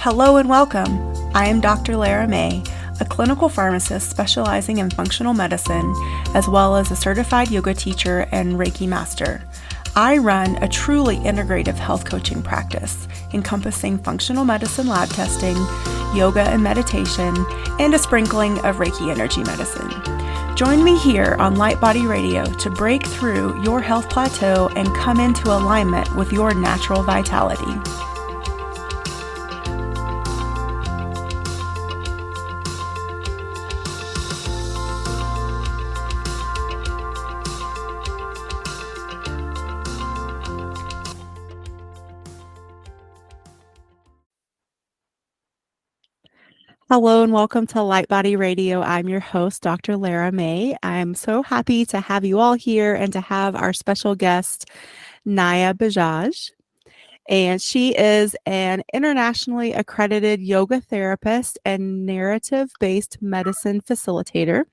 Hello and welcome. I am Dr. Lara May, a clinical pharmacist specializing in functional medicine, as well as a certified yoga teacher and Reiki master. I run a truly integrative health coaching practice encompassing functional medicine lab testing, yoga and meditation, and a sprinkling of Reiki energy medicine. Join me here on Light Body Radio to break through your health plateau and come into alignment with your natural vitality. Hello and welcome to Light Body Radio. I'm your host, Dr. Lara May. I'm so happy to have you all here and to have our special guest, Bajaj. And she is an internationally accredited yoga therapist and narrative-based medicine facilitator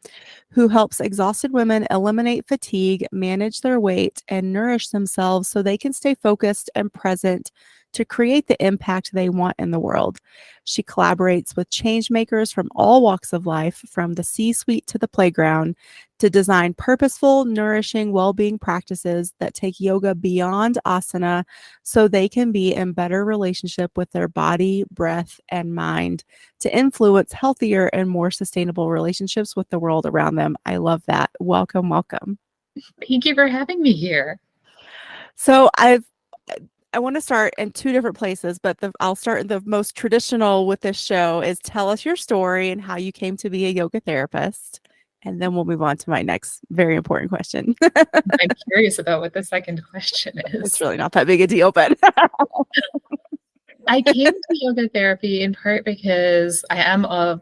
who helps exhausted women eliminate fatigue, manage their weight, and nourish themselves so they can stay focused and present to create the impact they want in the world. She collaborates with changemakers from all walks of life, from the C-suite to the playground, to design purposeful, nourishing, well-being practices that take yoga beyond asana so they can be in better relationship with their body, breath, and mind to influence healthier and more sustainable relationships with the world around them. I love that. Welcome, welcome. Thank you for having me here. So I want to start in two different places, but I'll start the most traditional with this show is tell us your story and how you came to be a yoga therapist. And then we'll move on to my next very important question. I'm curious about what the second question is. It's really not that big a deal, but I came to yoga therapy in part because I am of,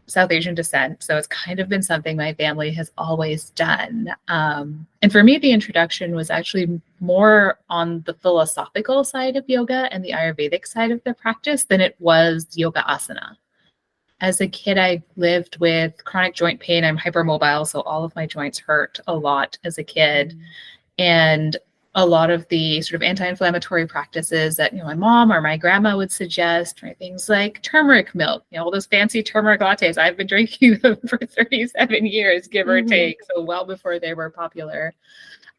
South Asian descent. So it's kind of been something my family has always done. And for me, the introduction was actually more on the philosophical side of yoga and the Ayurvedic side of the practice than it was yoga asana. As a kid, I lived with chronic joint pain. I'm hypermobile, so all of my joints hurt a lot as a kid. And a lot of the sort of anti-inflammatory practices that my mom or my grandma would suggest, right? Things like turmeric milk, all those fancy turmeric lattes. I've been drinking them for 37 years, give or take, so well before they were popular.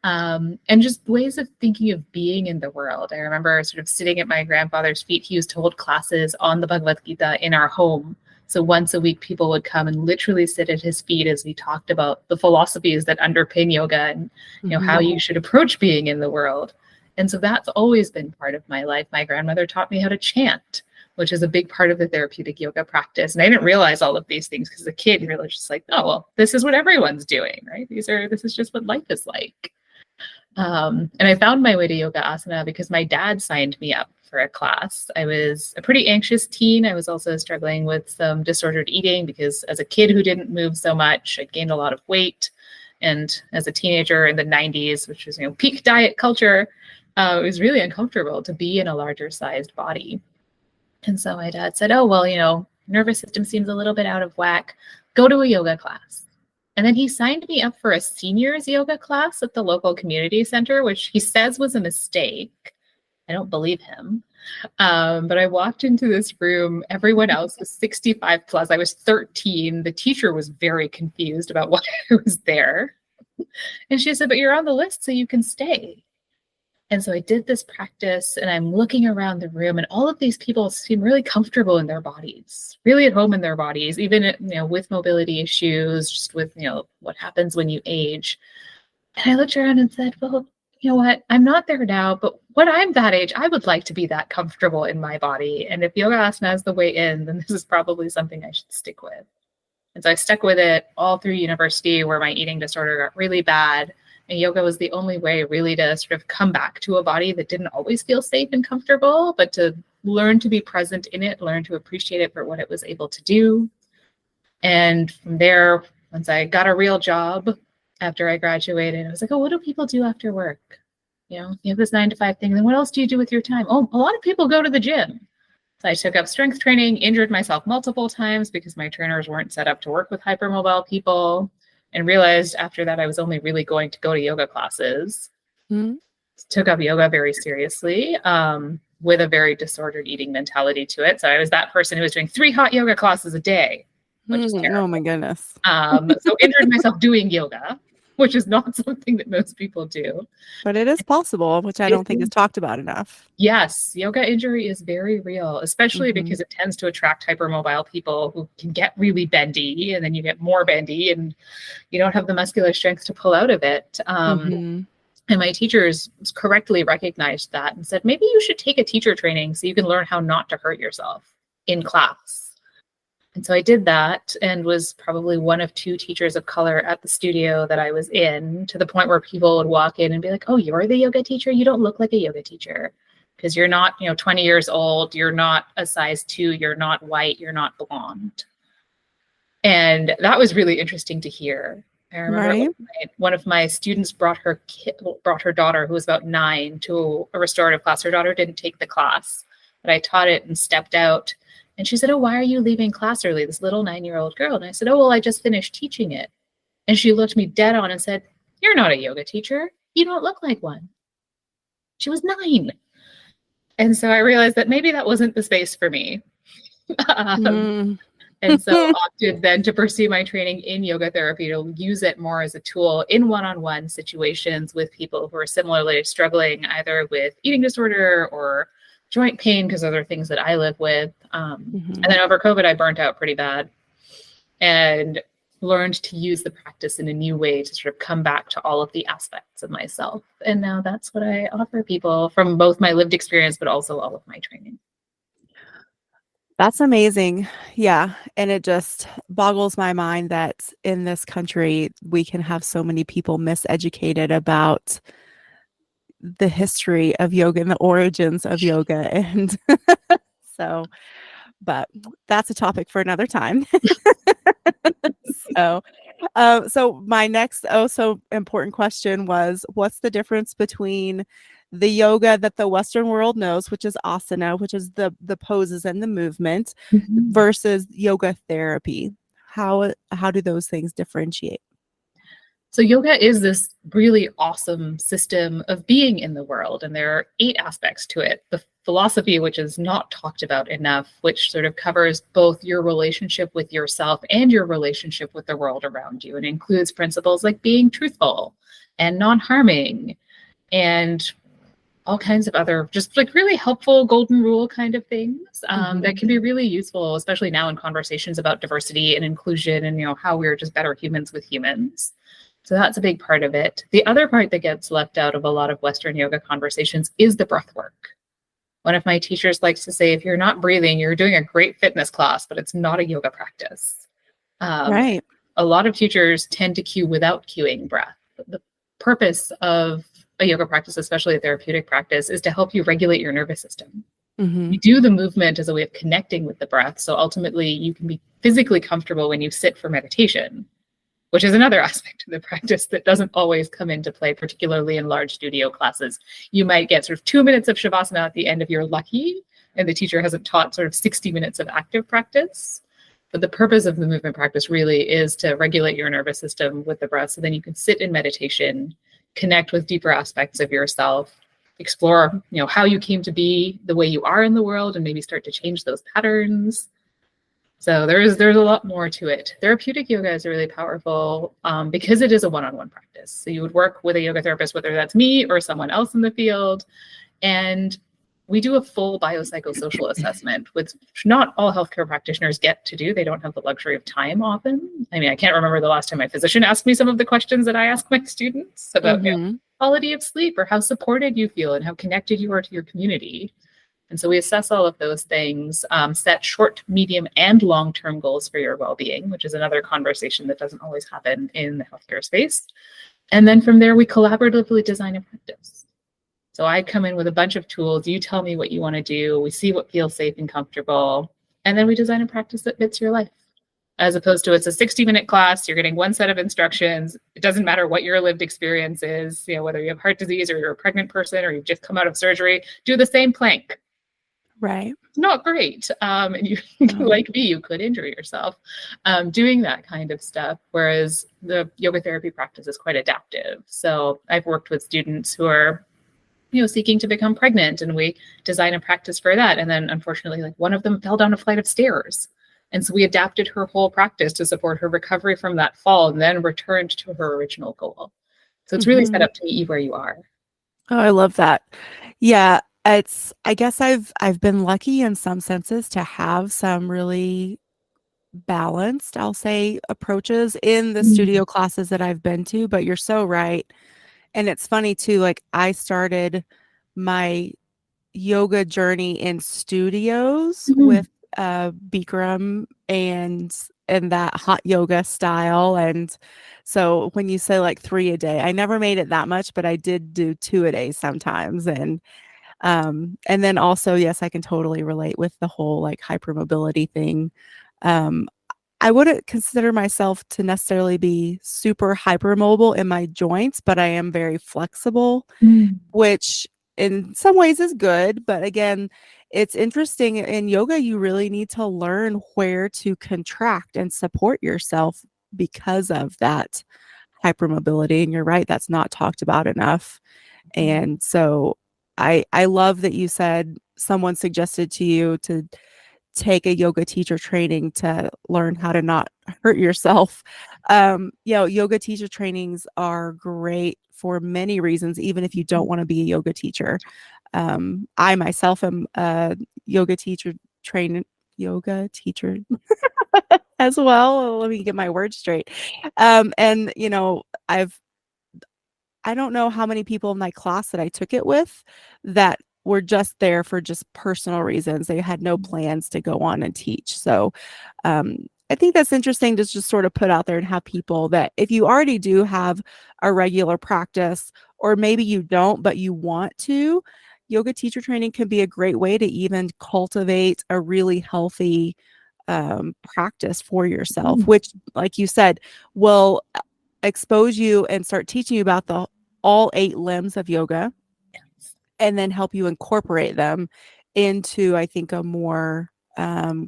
And just ways of thinking of being in the world. I remember sort of sitting at my grandfather's feet. He used to hold classes on the Bhagavad Gita in our home. So once a week, people would come and literally sit at his feet as he talked about the philosophies that underpin yoga and how you should approach being in the world. And so that's always been part of my life. My grandmother taught me how to chant, which is a big part of the therapeutic yoga practice. And I didn't realize all of these things because as a kid, you're just like, oh, well, this is what everyone's doing, right? This is just what life is like. And I found my way to yoga asana because my dad signed me up for a class. I was a pretty anxious teen. I was also struggling with some disordered eating because as a kid who didn't move so much, I gained a lot of weight. And as a teenager in the 90s, which was peak diet culture, it was really uncomfortable to be in a larger sized body. And so my dad said, oh, well, nervous system seems a little bit out of whack. Go to a yoga class. And then he signed me up for a seniors yoga class at the local community center, which he says was a mistake. I don't believe him. But I walked into this room. Everyone else was 65 plus. I was 13. The teacher was very confused about why I was there. And she said, but you're on the list, so you can stay. And so I did this practice and I'm looking around the room and all of these people seem really comfortable in their bodies, really at home in their bodies, even, with mobility issues, just with, what happens when you age. And I looked around and said, well, you know what, I'm not there now, but when I'm that age, I would like to be that comfortable in my body. And if yoga asana is the way in, then this is probably something I should stick with. And so I stuck with it all through university where my eating disorder got really bad. And yoga was the only way really to sort of come back to a body that didn't always feel safe and comfortable, but to learn to be present in it, learn to appreciate it for what it was able to do. And from there, once I got a real job after I graduated, I was like, oh, what do people do after work? You have this 9-to-5 thing. Then what else do you do with your time? Oh, a lot of people go to the gym. So I took up strength training, injured myself multiple times because my trainers weren't set up to work with hypermobile people. And realized after that I was only really going to go to yoga classes. Took up yoga very seriously. with a very disordered eating mentality to it. So I was that person who was doing 3 hot yoga classes a day, which is terrible. Oh my goodness. So injured myself doing yoga, which is not something that most people do. But it is possible, which I don't think is talked about enough. Yes, yoga injury is very real, especially because it tends to attract hypermobile people who can get really bendy, and then you get more bendy and you don't have the muscular strength to pull out of it. And my teachers correctly recognized that and said, maybe you should take a teacher training so you can learn how not to hurt yourself in class. And so I did that and was probably one of 2 teachers of color at the studio that I was in, to the point where people would walk in and be like, oh, you're the yoga teacher? You don't look like a yoga teacher because you're not, 20 years old. You're not a size 2. You're not white. You're not blonde. And that was really interesting to hear. I remember one of my students brought her daughter, who was about 9, to a restorative class. Her daughter didn't take the class, but I taught it and stepped out. And she said, oh, why are you leaving class early? This little 9-year-old girl. And I said, oh, well, I just finished teaching it. And she looked me dead on and said, you're not a yoga teacher. You don't look like one. She was 9. And so I realized that maybe that wasn't the space for me. And so opted then to pursue my training in yoga therapy, to use it more as a tool in one-on-one situations with people who are similarly struggling either with eating disorder or joint pain, because those are things that I live with. And then over COVID, I burnt out pretty bad and learned to use the practice in a new way to sort of come back to all of the aspects of myself. And now that's what I offer people from both my lived experience, but also all of my training. That's amazing. Yeah. And it just boggles my mind that in this country, we can have so many people miseducated about the history of yoga and the origins of yoga. And so, but that's a topic for another time. So my next so important question was, what's the difference between the yoga that the Western world knows, which is asana, which is the poses and the movement, versus yoga therapy? How do those things differentiate? So yoga is this really awesome system of being in the world, and there are 8 aspects to it. The philosophy, which is not talked about enough, which sort of covers both your relationship with yourself and your relationship with the world around you, and includes principles like being truthful and non-harming and all kinds of other just like really helpful golden rule kind of things that can be really useful, especially now in conversations about diversity and inclusion and, how we're just better humans with humans. So that's a big part of it. The other part that gets left out of a lot of Western yoga conversations is the breath work. One of my teachers likes to say, if you're not breathing, you're doing a great fitness class, but it's not a yoga practice. Right. A lot of teachers tend to cue without cueing breath. The purpose of a yoga practice, especially a therapeutic practice, is to help you regulate your nervous system. You do the movement as a way of connecting with the breath. So ultimately, you can be physically comfortable when you sit for meditation, which is another aspect of the practice that doesn't always come into play, particularly in large studio classes. You might get sort of 2 minutes of shavasana at the end if you're lucky, and the teacher hasn't taught sort of 60 minutes of active practice. But the purpose of the movement practice really is to regulate your nervous system with the breath, so then you can sit in meditation, connect with deeper aspects of yourself, explore, how you came to be the way you are in the world, and maybe start to change those patterns. So there's a lot more to it. Therapeutic yoga is really powerful because it is a one-on-one practice. So you would work with a yoga therapist, whether that's me or someone else in the field. And we do a full biopsychosocial assessment, which not all healthcare practitioners get to do. They don't have the luxury of time often. I mean, I can't remember the last time my physician asked me some of the questions that I ask my students about quality of sleep or how supported you feel and how connected you are to your community. And so we assess all of those things, set short, medium, and long-term goals for your well-being, which is another conversation that doesn't always happen in the healthcare space. And then from there, we collaboratively design a practice. So I come in with a bunch of tools. You tell me what you want to do. We see what feels safe and comfortable. And then we design a practice that fits your life. As opposed to it's a 60-minute class, you're getting one set of instructions. It doesn't matter what your lived experience is, whether you have heart disease or you're a pregnant person or you've just come out of surgery, do the same plank. Right. Not great. And you, like me, you could injure yourself doing that kind of stuff. Whereas the yoga therapy practice is quite adaptive. So I've worked with students who are seeking to become pregnant, and we design a practice for that. And then unfortunately, like one of them fell down a flight of stairs. And so we adapted her whole practice to support her recovery from that fall and then returned to her original goal. So it's really set Mhm. up to meet you where you are. Oh, I love that. Yeah, I guess I've been lucky in some senses to have some really balanced, I'll say, approaches in the Mm. studio classes that I've been to, but you're so right. And it's funny too, like I started my yoga journey in studios Mhm. with Bikram and that hot yoga style. And so when you say like 3 a day, I never made it that much, but I did do 2 a day sometimes. And then also, yes, I can totally relate with the whole like hypermobility thing. Um, I wouldn't consider myself to necessarily be super hypermobile in my joints, but I am very flexible, Mm. which in some ways is good. But again, it's interesting in yoga, you really need to learn where to contract and support yourself because of that hypermobility. And you're right, that's not talked about enough. Mm. And so I love that you said someone suggested to you to take a yoga teacher training to learn how to not hurt yourself. Yoga teacher trainings are great for many reasons, even if you don't want to be a yoga teacher. I myself am a yoga teacher train yoga teacher as well. Let me get my words straight. And I don't know how many people in my class that I took it with that were just there for just personal reasons. They had no plans to go on and teach. So I think that's interesting to just sort of put out there and have people that if you already do have a regular practice, or maybe you don't, but you want to, yoga teacher training can be a great way to even cultivate a really healthy practice for yourself, Mm. which, like you said, will expose you and start teaching you about the all 8 limbs of yoga Yes. and then help you incorporate them into, I think, a more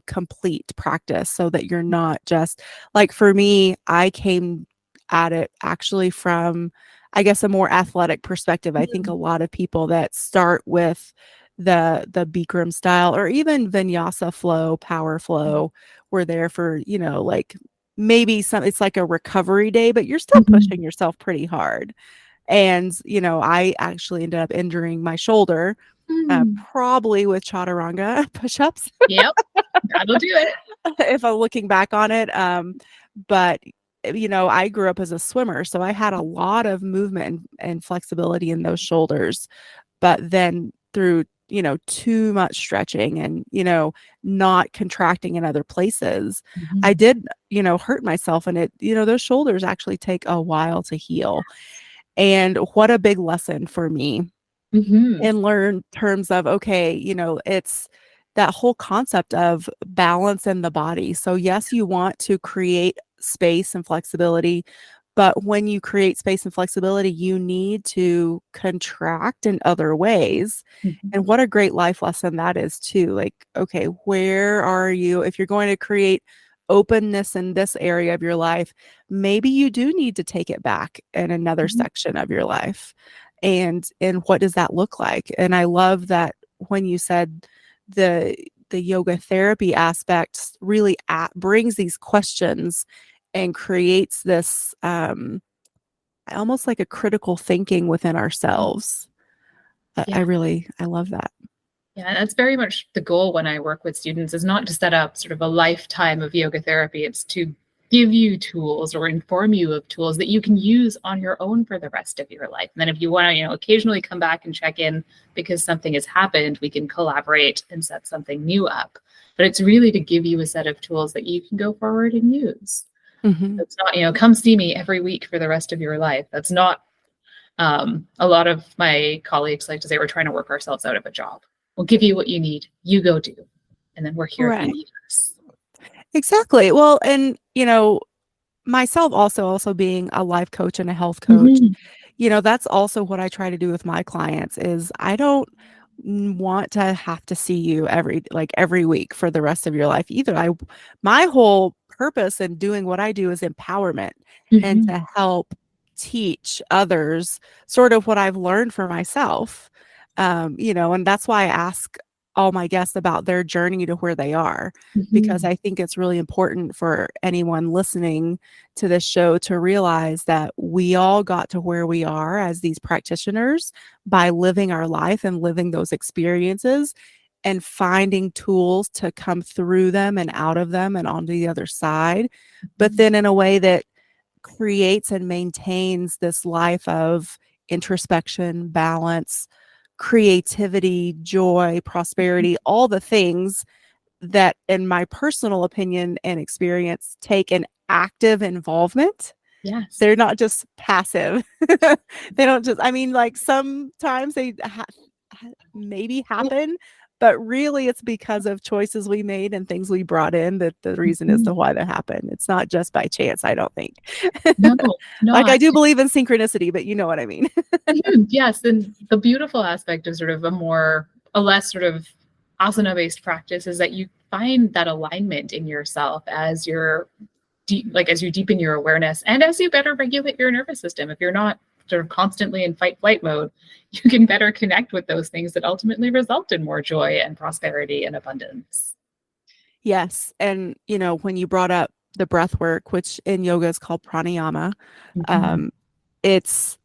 complete practice so that you're not just like for me, I came at it actually from, I guess, a more athletic perspective. I think a Mm. lot of people that start with the Bikram style or even vinyasa flow, power flow, were there for, like maybe some, it's like a recovery day, but you're still Mhm. pushing yourself pretty hard. And, I actually ended up injuring my shoulder, Mm. probably with chaturanga push-ups, Yep, that'll do it. if I'm looking back on it. But I grew up as a swimmer, so I had a lot of movement and flexibility in those shoulders. But then through, too much stretching and, not contracting in other places, I Mhm. did, hurt myself. And those shoulders actually take a while to heal. And what a big lesson for me Mhm. and learn terms of, okay, it's that whole concept of balance in the body. So yes, you want to create space and flexibility, but when you create space and flexibility, you need to contract in other ways. Mhm. And what a great life lesson that is too. Like, okay, where are you? If you're going to create openness in this area of your life, maybe you do need to take it back in another Mhm. section of your life. And what does that look like? And I love that when you said the the yoga therapy aspect really brings these questions and creates this almost like a critical thinking within ourselves. Yeah. I love that. Yeah, and that's very much the goal when I work with students is not to set up sort of a lifetime of yoga therapy. It's to give you tools or inform you of tools that you can use on your own for the rest of your life. And then if you want to, occasionally come back and check in because something has happened, we can collaborate and set something new up. But it's really to give you a set of tools that you can go forward and use. Mhm. It's not, come see me every week for the rest of your life. That's not a lot of my colleagues like to say we're trying to work ourselves out of a job. We'll give you what you need. You go do. And then we're here if you Right. need us. Exactly. Well, and myself also being a life coach and a health coach, Mhm. that's also what I try to do with my clients is I don't want to have to see you every week for the rest of your life either. My whole purpose in doing what I do is empowerment and Mhm. to help teach others sort of what I've learned for myself. And that's why I ask all my guests about their journey to where they are, because Mhm. I think it's really important for anyone listening to this show to realize that we all got to where we are as these practitioners by living our life and living those experiences and finding tools to come through them and out of them and onto the other side, but then in a way that creates and maintains this life of introspection, balance, creativity, joy, prosperity, all the things that, in my personal opinion and experience, take an active involvement. Yes. They're not just passive. They don't just, I mean, like sometimes they maybe happen, but really it's because of choices we made and things we brought in that the reason is Mhm. to why that happened. It's not just by chance, I don't think. No, Like no. I do believe in synchronicity, but you know what I mean. Mhm. Yes, and the beautiful aspect of sort of a less sort of asana-based practice is that you find that alignment in yourself as you're as you deepen your awareness and as you better regulate your nervous system. If you're not sort of constantly in fight flight mode, you can better connect with those things that ultimately result in more joy and prosperity and abundance. Yes. And, when you brought up the breath work, which in yoga is called pranayama, Mhm. um, it's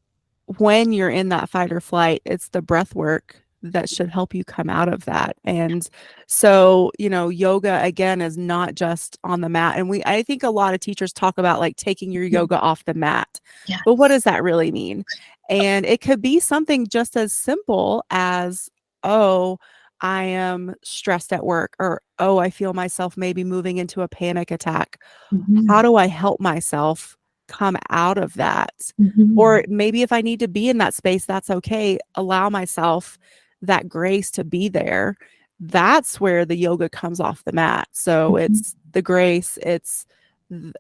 when you're in that fight or flight, it's the breath work that should help you come out of that. And so, yoga again is not just on the mat. And I think a lot of teachers talk about like taking your yoga off the mat. But what Yes. does that really mean? And it could be something just as simple as, oh, I am stressed at work, or, oh, I feel myself maybe moving into a panic attack. How Mhm. do I help myself come out of that? Or Mhm. maybe if I need to be in that space, that's okay. Allow myself that grace to be there. That's where the yoga comes off the mat. So Mhm. it's the grace, it's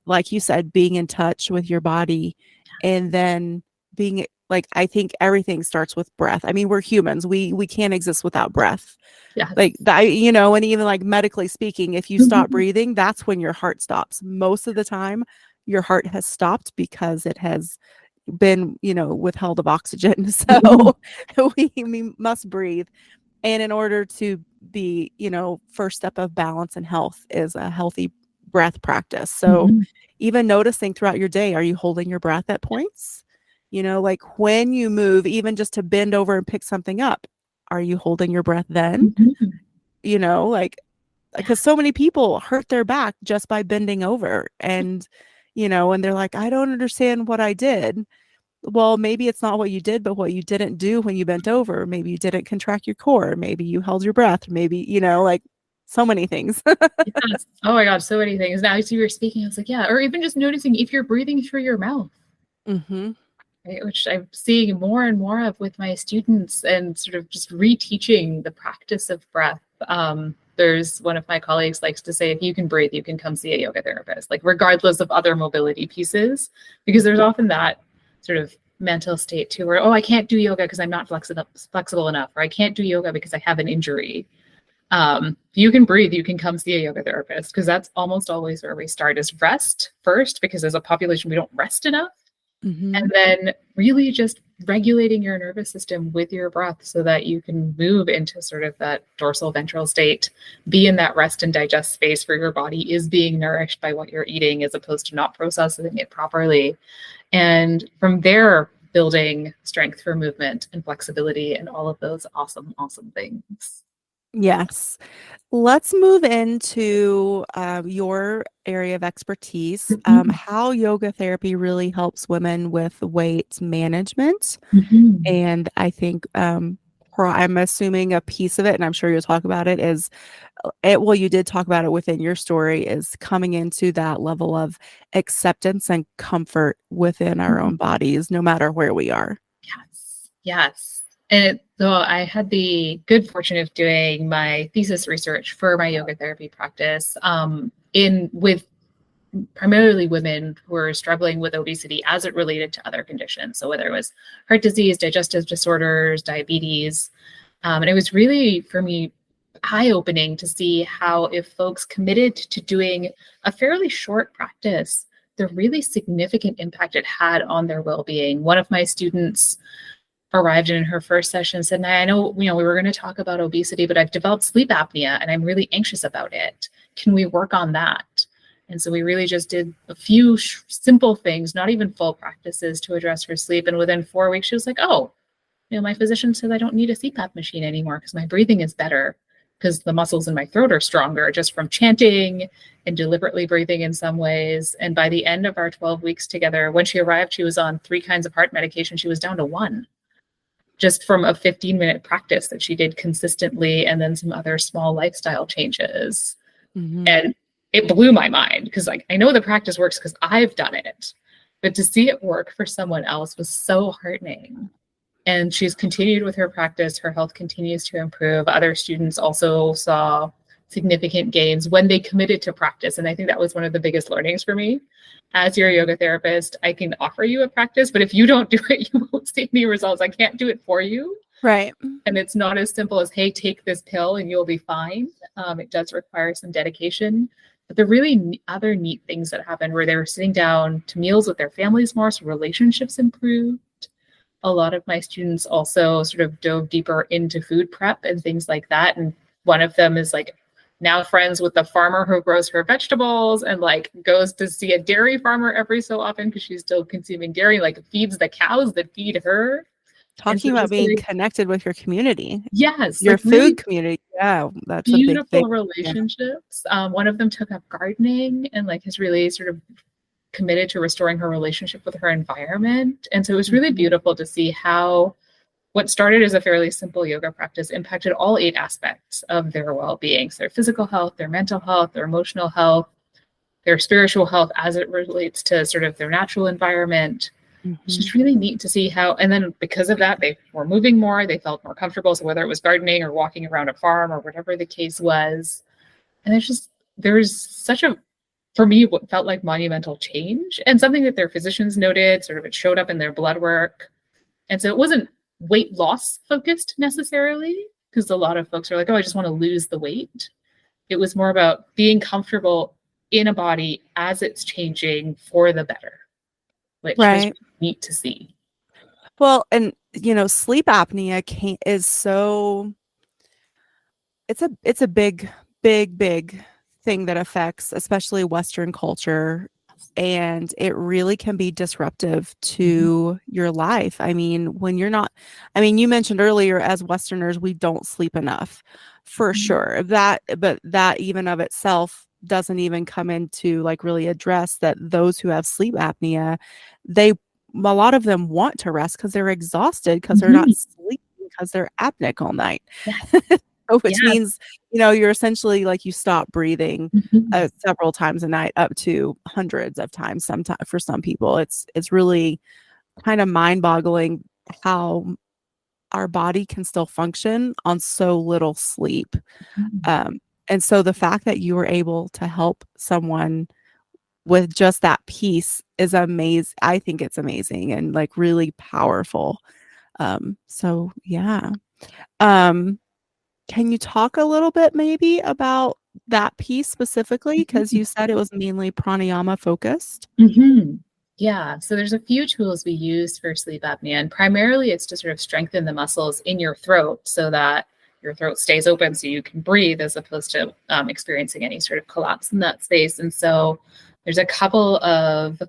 like you said, being in touch with your body, and then being like, I think everything starts with breath. I mean, we're humans. We can't exist without breath. Yes. Like that, and even like medically speaking, if you stop Mhm. breathing, that's when your heart stops. Most of the time, your heart has stopped because it has been, withheld of oxygen. Mhm. So we must breathe. And in order to be, first step of balance and health is a healthy breath practice. So Mhm. even noticing throughout your day, are you holding your breath at points? Like when you move, even just to bend over and pick something up, are you holding your breath then? Mhm. Like, Yeah. because so many people hurt their back just by bending over, and they're like, I don't understand what I did. Well, maybe it's not what you did, but what you didn't do when you bent over. Maybe you didn't contract your core. Maybe you held your breath. Maybe, like so many things. Yes. Oh my God, so many things. Now, as you were speaking, I was like, yeah, or even just noticing if you're breathing through your mouth, Hmm. right, which I'm seeing more and more of with my students and sort of just reteaching the practice of breath. There's one of my colleagues likes to say, if you can breathe, you can come see a yoga therapist, like regardless of other mobility pieces, because there's often that sort of mental state too, where, oh, I can't do yoga because I'm not flexible enough, or I can't do yoga because I have an injury. If you can breathe, you can come see a yoga therapist, because that's almost always where we start, is rest first, because as a population, we don't rest enough. Hmm. And then really just regulating your nervous system with your breath so that you can move into sort of that dorsal ventral state, be in that rest and digest space where your body is being nourished by what you're eating as opposed to not processing it properly. And from there, building strength for movement and flexibility and all of those awesome, awesome things. Yes. Let's move into your area of expertise, Mhm. how yoga therapy really helps women with weight management. Mhm. And I think I'm assuming a piece of it, and I'm sure you'll talk about it, is well, you did talk about it within your story, is coming into that level of acceptance and comfort within our own bodies, no matter where we are. Yes, yes. And so I had the good fortune of doing my thesis research for my yoga therapy practice in with primarily women who were struggling with obesity as it related to other conditions. So whether it was heart disease, digestive disorders, diabetes, and it was really for me eye-opening to see how if folks committed to doing a fairly short practice, the really significant impact it had on their well-being. One of my students arrived in her first session, said, I know, we were going to talk about obesity, but I've developed sleep apnea and I'm really anxious about it. Can we work on that? And so we really just did a few simple things, not even full practices, to address her sleep. And within 4 weeks, she was like, oh, my physician said I don't need a CPAP machine anymore because my breathing is better, because the muscles in my throat are stronger just from chanting and deliberately breathing in some ways. And by the end of our 12 weeks together, when she arrived, she was on 3 kinds of heart medication. She was down to 1, just from a 15-minute practice that she did consistently, and then some other small lifestyle changes. Mm-hmm. And it blew my mind, because I know the practice works because I've done it, but to see it work for someone else was so heartening. And she's continued with her practice. Her health continues to improve. Other students also saw significant gains when they committed to practice. And I think that was one of the biggest learnings for me. As your yoga therapist, I can offer you a practice, but if you don't do it, you won't see any results. I can't do it for you. Right. And it's not as simple as, hey, take this pill and you'll be fine. It does require some dedication. But the really other neat things that happened were they were sitting down to meals with their families more, so relationships improved. A lot of my students also sort of dove deeper into food prep and things like that. And one of them is now friends with the farmer who grows her vegetables, and goes to see a dairy farmer every so often because she's still consuming dairy, feeds the cows that feed her. Talking about being connected with your community. Yes. Your food really community. Yeah. That's beautiful a big thing. Relationships. Yeah. One of them took up gardening and has really sort of committed to restoring her relationship with her environment. And so it was really beautiful to see how what started as a fairly simple yoga practice impacted all 8 aspects of their well-being. So their physical health, their mental health, their emotional health, their spiritual health as it relates to sort of their natural environment. It's just really neat to see how, and then because of that, they were moving more, they felt more comfortable. So whether it was gardening or walking around a farm or whatever the case was, and there's such a, for me, what felt like monumental change, and something that their physicians noted, sort of it showed up in their blood work. And so it wasn't weight loss focused necessarily, because a lot of folks are like, oh, I just want to lose the weight. It was more about being comfortable in a body as it's changing for the better, which was neat to see. Well, and sleep apnea is so, it's a big thing that affects especially Western culture, and it really can be disruptive to your life. I mean, you mentioned earlier, as Westerners, we don't sleep enough, for sure. But that even of itself doesn't even come into really address that those who have sleep apnea, a lot of them want to rest because they're exhausted, because they're not sleeping, because they're apneic all night. Which means, you're essentially you stop breathing several times a night, up to hundreds of times. Sometimes for some people, it's really kind of mind-boggling how our body can still function on so little sleep. And so the fact that you were able to help someone with just that piece is amazing. I think it's amazing and really powerful. So yeah. Can you talk a little bit maybe about that piece specifically? Because you said it was mainly pranayama focused. Yeah. So there's a few tools we use for sleep apnea, and primarily it's to sort of strengthen the muscles in your throat so that your throat stays open so you can breathe, as opposed to experiencing any sort of collapse in that space. And so there's a couple of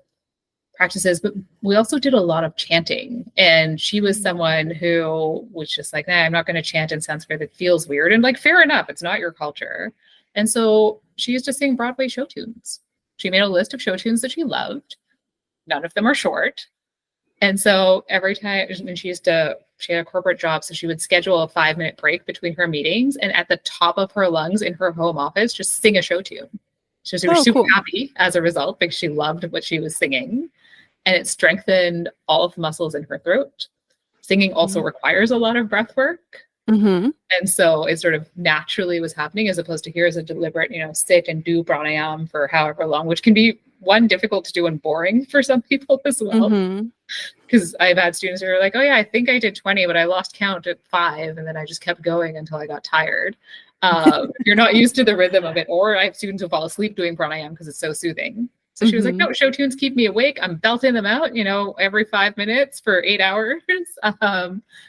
practices, but we also did a lot of chanting. And she was someone who was just I'm not going to chant in Sanskrit. It feels weird. And fair enough, it's not your culture. And so she used to sing Broadway show tunes. She made a list of show tunes that she loved. None of them are short. And so every time, and she had a corporate job, so she would schedule a 5-minute break between her meetings, and at the top of her lungs in her home office, just sing a show tune. She was super happy as a result, because she loved what she was singing. And it strengthened all of the muscles in her throat. Singing also requires a lot of breath work. And so it sort of naturally was happening, as opposed to here's a deliberate, sit and do pranayama for however long, which can be difficult to do and boring for some people as well. Because I've had students who are like, oh yeah, I think I did 20, but I lost count at 5. And then I just kept going until I got tired. If you're not used to the rhythm of it, or I have students who fall asleep doing pranayama because it's so soothing. So she was like, Mhm. no, show tunes keep me awake. I'm belting them out, every 5 minutes for 8 hours,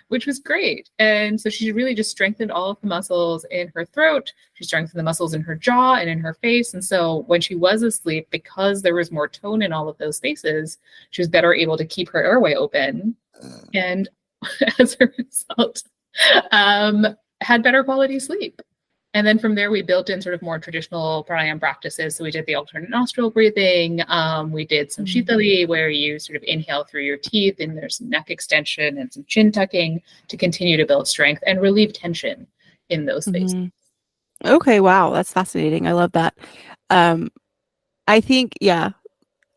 which was great. And so she really just strengthened all of the muscles in her throat. She strengthened the muscles in her jaw and in her face. And so when she was asleep, because there was more tone in all of those spaces, she was better able to keep her airway open. And as a result, um, had better quality sleep. And then from there, we built in sort of more traditional pranayama practices. So we did the alternate nostril breathing. We did some shitali, where you sort of inhale through your teeth, and there's some neck extension and some chin tucking to continue to build strength and relieve tension in those spaces. Mhm. Okay, wow, that's fascinating. I love that. Um, I think, yeah,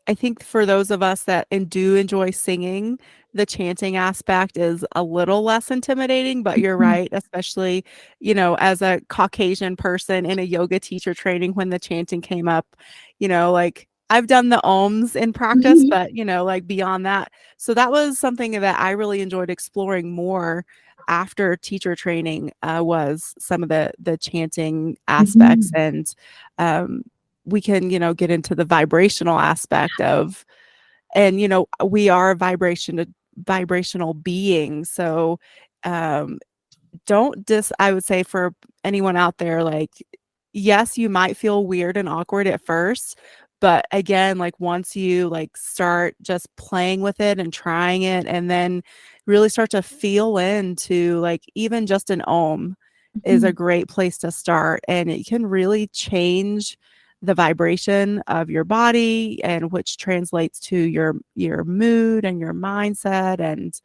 I think for those of us that do enjoy singing, the chanting aspect is a little less intimidating, but you're right, especially, as a Caucasian person in a yoga teacher training when the chanting came up, like I've done the ohms in practice, Mhm. but like beyond that. So that was something that I really enjoyed exploring more after teacher training, was some of the chanting aspects. Mhm. And we can, get into the vibrational aspect of, and, we are vibrational beings. So, um, I would say for anyone out there, like, yes, you might feel weird and awkward at first, but again, like once you like start just playing with it and trying it, and then really start to feel into like even just an ohm is a Mhm. great place to start, and it can really change the vibration of your body, and which translates to your mood and your mindset. And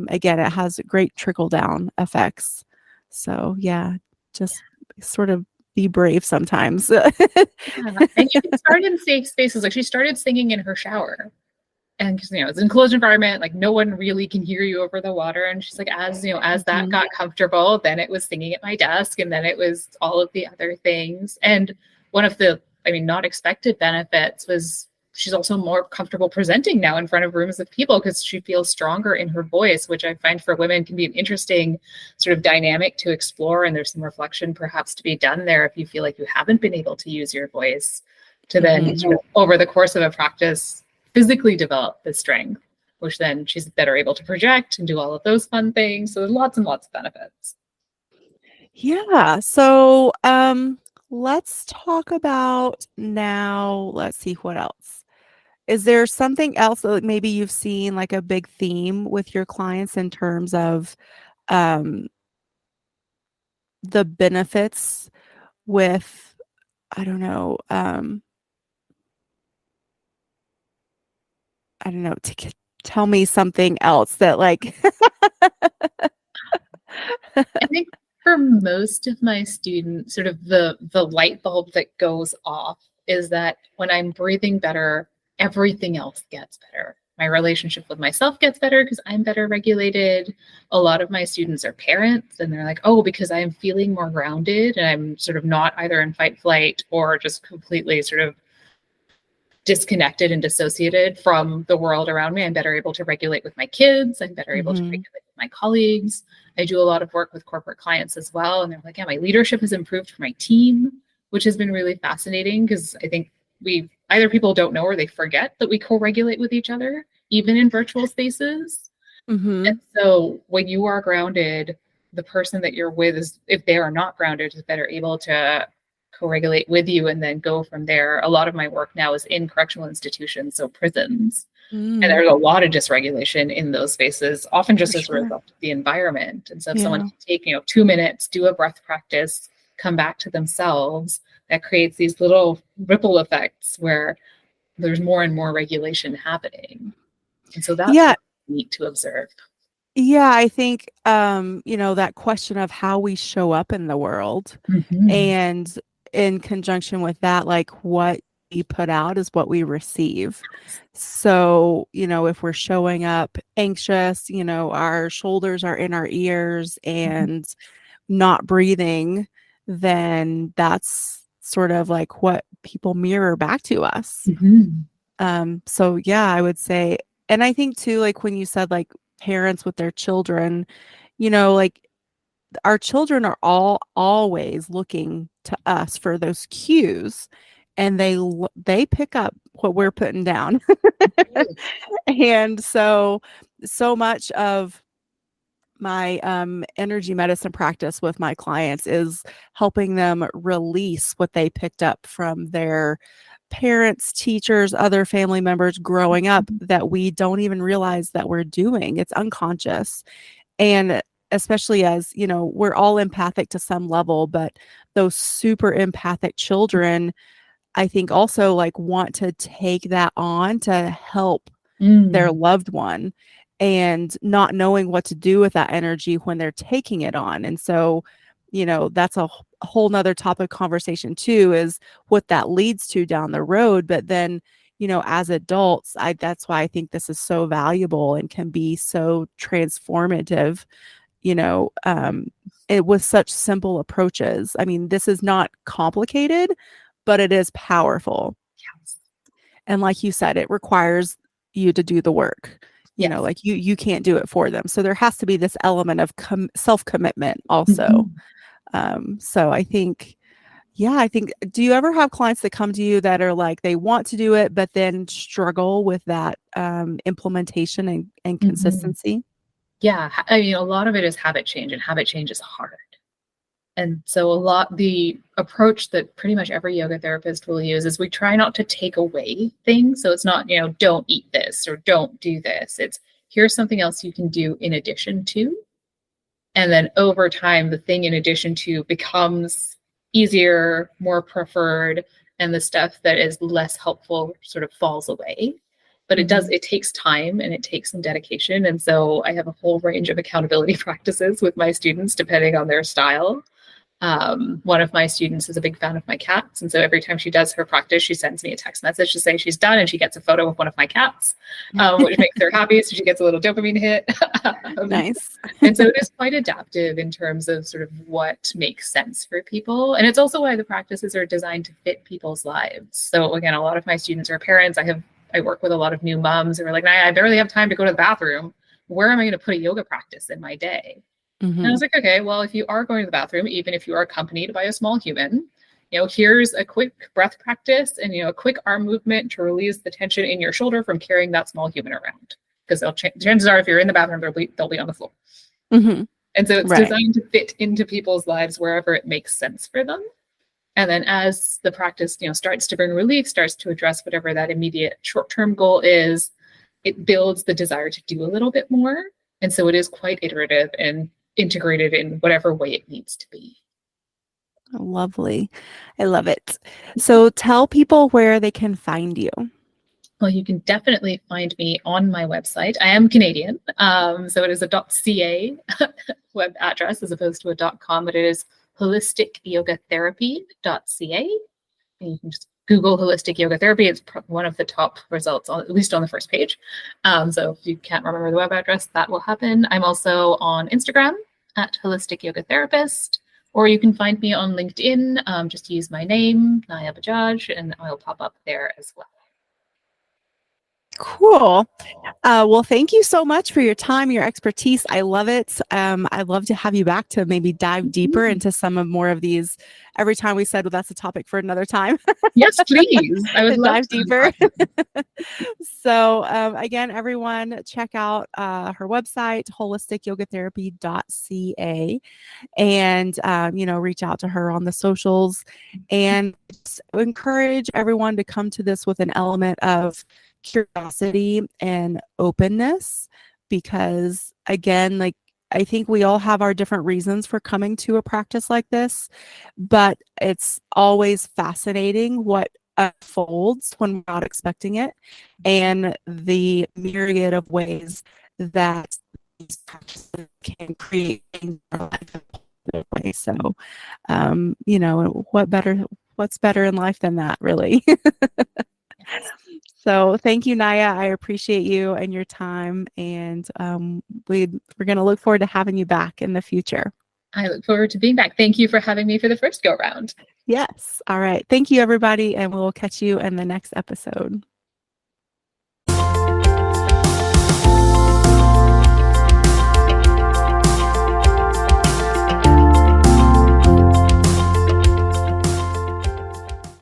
again, it has great trickle down effects. So yeah, just sort of be brave sometimes. Yeah. And you can start in safe spaces. Like she started singing in her shower. And because it's an enclosed environment, like no one really can hear you over the water. And she's like, as that Mhm. got comfortable, then it was singing at my desk, and then it was all of the other things. And one of the, not expected benefits was she's also more comfortable presenting now in front of rooms of people because she feels stronger in her voice, which I find for women can be an interesting sort of dynamic to explore. And there's some reflection perhaps to be done there if you feel like you haven't been able to use your voice to then Mhm. sort of over the course of a practice physically develop the strength, which then she's better able to project and do all of those fun things. So there's lots and lots of benefits. Yeah. So, let's talk about now. Let's see what else. Is there something else that maybe you've seen like a big theme with your clients in terms of um, the benefits with, I don't know, I don't know, tell me something else that like, I think for most of my students, sort of the light bulb that goes off is that when I'm breathing better, everything else gets better. My relationship with myself gets better because I'm better regulated. A lot of my students are parents, and they're like, oh, because I'm feeling more grounded and I'm sort of not either in fight, flight, or just completely sort of disconnected and dissociated from the world around me. I'm better able to regulate with my kids. I'm better able to Mhm. regulate with my colleagues. I do a lot of work with corporate clients as well. And they're like, yeah, my leadership has improved for my team, which has been really fascinating because I think we either people don't know or they forget that we co-regulate with each other, even in virtual spaces. And Mhm. so when you are grounded, the person that you're with is, if they are not grounded, is better able to co-regulate with you and then go from there. A lot of my work now is in correctional institutions, so prisons. And Mm, there's a lot of dysregulation in those spaces, often for just as a sure. result of the environment. And so if someone Yeah. can take, 2 minutes, do a breath practice, come back to themselves, that creates these little ripple effects where there's more and more regulation happening. And so that's Yeah. really neat to observe. Yeah, I think, that question of how we show up in the world, Mhm. and in conjunction with that, like what we put out is what we receive. So, if we're showing up anxious, our shoulders are in our ears Mhm. and not breathing, then that's sort of like what people mirror back to us. Mhm. So yeah, I would say, and I think too, like when you said like parents with their children, like our children are always looking to us for those cues. and they pick up what we're putting down. And so much of my energy medicine practice with my clients is helping them release what they picked up from their parents, teachers, other family members growing up that we don't even realize that we're doing. It's unconscious. And especially as, we're all empathic to some level, but those super empathic children, I think also like want to take that on to help their loved one, and not knowing what to do with that energy when they're taking it on. And so, that's a whole nother topic conversation too, is what that leads to down the road. But then, as adults, that's why I think this is so valuable and can be so transformative, it with such simple approaches. I mean, this is not complicated, but it is powerful. Yes. And like you said, it requires you to do the work. Like you can't do it for them. So there has to be this element of self-commitment also. So I think, do you ever have clients that come to you that are like, they want to do it, but then struggle with that implementation and consistency? Yeah. I mean, a lot of it is habit change, and habit change is hard. And so the approach that pretty much every yoga therapist will use is we try not to take away things. So it's not, don't eat this or don't do this. It's here's something else you can do in addition to. And then over time, the thing in addition to becomes easier, more preferred, and the stuff that is less helpful sort of falls away. But it takes time and it takes some dedication. And so I have a whole range of accountability practices with my students, depending on their style. One of my students is a big fan of my cats. And so every time she does her practice, she sends me a text message to say she's done, and she gets a photo of one of my cats, which makes her happy. So she gets a little dopamine hit. Nice. And so it is quite adaptive in terms of sort of what makes sense for people. And it's also why the practices are designed to fit people's lives. So again, a lot of my students are parents. I work with a lot of new moms who are like, I barely have time to go to the bathroom. Where am I going to put a yoga practice in my day? And I was like, okay, well, if you are going to the bathroom, even if you are accompanied by a small human, here's a quick breath practice and, a quick arm movement to release the tension in your shoulder from carrying that small human around. Because chances are, if you're in the bathroom, they'll be on the floor. And so it's designed to fit into people's lives wherever it makes sense for them. And then as the practice, starts to bring relief, starts to address whatever that immediate short-term goal is, it builds the desire to do a little bit more. And so it is quite iterative and integrated in whatever way it needs to be. Lovely. I love it. So tell people where they can find you. Well, you can definitely find me on my website. I am Canadian, so it is a .ca web address as opposed to a .com, but it is holisticyogatherapy.ca. And you can just Google holistic yoga therapy. It's one of the top results, at least on the first page. So if you can't remember the web address, that will happen. I'm also on Instagram at Holistic Yoga Therapist, or you can find me on LinkedIn. Just use my name, Naya Bajaj, and I'll pop up there as well. Cool. Well, thank you so much for your time, your expertise. I love it. I'd love to have you back to maybe dive deeper into some of more of these. Every time we said, well, that's a topic for another time. Yes, please. I would love dive deeper. So again, everyone, check out her website, holisticyogatherapy.ca, and reach out to her on the socials, and encourage everyone to come to this with an element of curiosity and openness, because again, like, I think we all have our different reasons for coming to a practice like this, but it's always fascinating what unfolds when we're not expecting it, and the myriad of ways that these practices can create things in our life in a positive way. So what's better in life than that, really? So thank you, Naya. I appreciate you and your time. And we're going to look forward to having you back in the future. I look forward to being back. Thank you for having me for the first go round. Yes. All right. Thank you, everybody. And we'll catch you in the next episode.